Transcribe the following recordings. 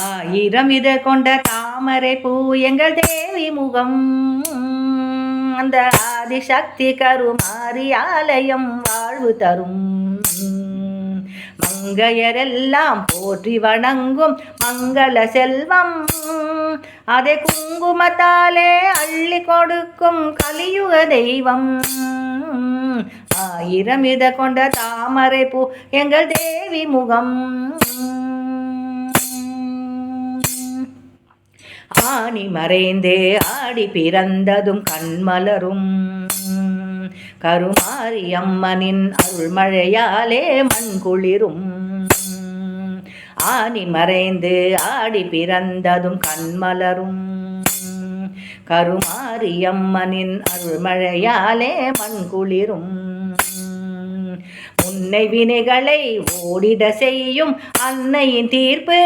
ஆயிரம் இதழ் கொண்ட தாமரை பூ எங்கள் தேவி முகம். அந்த ஆதிசக்தி கருமாரி ஆலயம் வாழ்வு தரும். மங்கையரெல்லாம் போற்றி வணங்கும் மங்கள செல்வம். அதை குங்குமத்தாலே அள்ளி கொடுக்கும் கலியுக தெய்வம். ஆயிரம் இதழ் கொண்ட தாமரை பூ எங்கள் தேவி முகம். ஆணி மறைந்தே ஆடி பிறந்ததும் கண்மலரும். கருமாரி அம்மனின் அருள்மழையாலே மண் குளிரும். ஆணி மறைந்து ஆடி பிறந்ததும் கண்மலரும். கருமாரி அம்மனின் அருள்மழையாலே மண் குளிரும். முன்னை வினைகளை ஓடிட செய்யும் அன்னையின் தீர்ப்பு.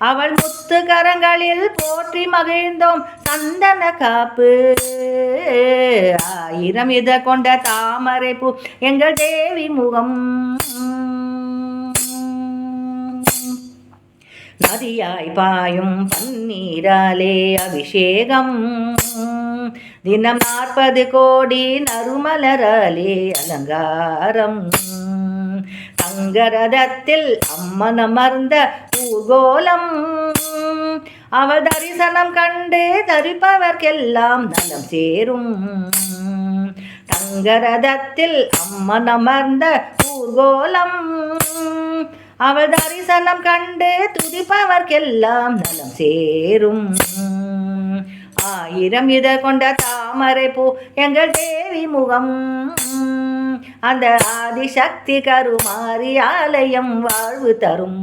அவள் முத்து கரங்களில் போற்றி மகிழ்ந்தோம் சந்தன காப்பு. ஆயிரம் இதழ் கொண்ட தாமரை பூ எங்கள் தேவி முகம். நதியாய் பாயும் பன்னீராலே அபிஷேகம். தினம் 40 கோடி நறுமலராலே அலங்காரம். தங்கரதத்தில் அம்மன் அமர்ந்த ஊர்கோலம். அவள் தரிசனம் கண்டு தரிப்பவர்க்கெல்லாம் நலம் சேரும். தங்கரதத்தில் அம்மன் அமர்ந்த ஊர்கோலம். அவள் தரிசனம் கண்டு துதிப்பவர்க்கெல்லாம் நலம் சேரும். ஆயிரம் இதழ் கொண்ட தாமரை பூ எங்கள் தேவி முகம். அந்த ஆதிசக்தி கருமாரி ஆலயம் வாழ்வு தரும்.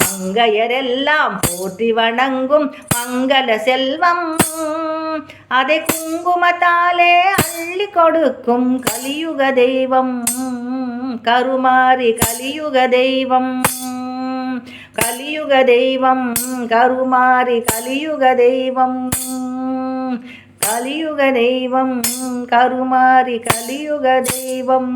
மங்கையரெல்லாம் போற்றி வணங்கும் மங்கள செல்வம். அதை குங்குமத்தாலே அள்ளி கொடுக்கும் கலியுக தெய்வம். கருமாரி கலியுக தெய்வம். கலியுக தெய்வம். கருமாரி கலியுக தெய்வம். கலியுக தெய்வம். கருமாரி கலியுக தெய்வம்.